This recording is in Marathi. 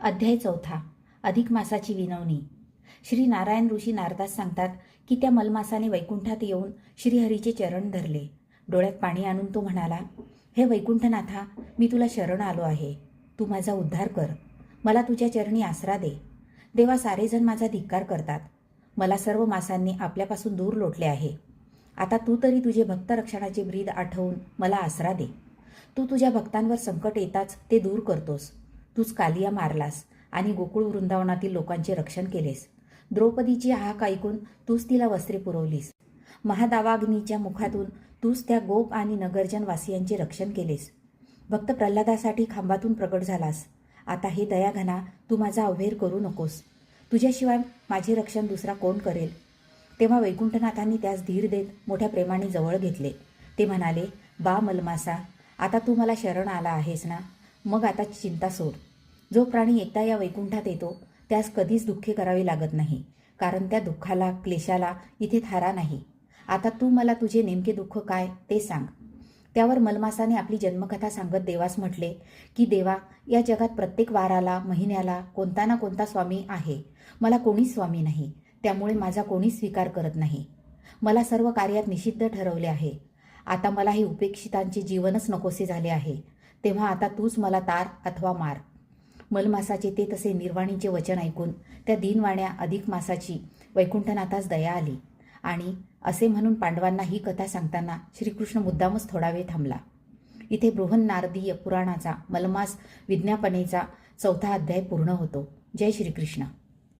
अध्याय 4 अधिक मासाची विनवणी. श्री नारायण ऋषी नारदास सांगतात की त्या मलमासाने वैकुंठात येऊन श्रीहरीचे चरण धरले. डोळ्यात पाणी आणून तो म्हणाला, हे वैकुंठनाथा, मी तुला शरण आलो आहे. तू माझा उद्धार कर. मला तुझ्या चरणी आसरा दे. देवा, सारेजण माझा धिक्कार करतात. मला सर्व मासांनी आपल्यापासून दूर लोटले आहे. आता तू तरी तुझे भक्त रक्षणाचे ब्रीद आठवून मला आसरा दे. तू तुझ्या भक्तांवर संकट येताच ते दूर करतोस. तूच कालिया मारलास आणि गोकुळ वृंदावनातील लोकांचे रक्षण केलेस. द्रौपदीची हाक ऐकून तूच तिला वस्त्रे पुरवलीस. महादावाग्नीच्या मुखातून तूच त्या गोप आणि नगरजन वासियांचे रक्षण केलेस. भक्त प्रल्हादासाठी खांबातून प्रकट झालास. आता हे दयाघना, तू माझा अवहेर करू नकोस. तुझ्याशिवाय माझे रक्षण दुसरा कोण करेल? तेव्हा वैकुंठनाथांनी त्यास धीर देत मोठ्या प्रेमाने जवळ घेतले. ते म्हणाले, बा मलमासा, आता तू मला शरण आला आहेस ना, मग आता चिंता सोड. जो प्राणी एकदा या वैकुंठात येतो त्यास कधीच दुःखे करावी लागत नाही, कारण त्या दुःखाला क्लेशाला इथे थारा नाही. आता तू मला तुझे नेमके दुःख काय ते सांग. त्यावर मलमासाने आपली जन्मकथा सांगत देवास म्हटले की देवा, या जगात प्रत्येक वाराला महिन्याला कोणता ना कोणता स्वामी आहे. मला कोणीच स्वामी नाही, त्यामुळे माझा कोणीच स्वीकार करत नाही. मला सर्व कार्यात निषिद्ध ठरवले आहे. आता मला हे उपेक्षितांचे जीवनच नकोसे झाले आहे. तेव्हा आता तूच मला तार अथवा मार. मलमासाचे ते तसे निर्वाणीचे वचन ऐकून त्या दीनवाण्या अधिक मासाची वैकुंठनाथास दया आली आणि असे म्हणून पांडवांना ही कथा सांगताना श्रीकृष्ण मुद्दामच थोडा वेळ थांबला. इथे बृहन्नारदीय पुराणाचा मलमास विज्ञापनेचा 4था अध्याय पूर्ण होतो. जय श्रीकृष्ण.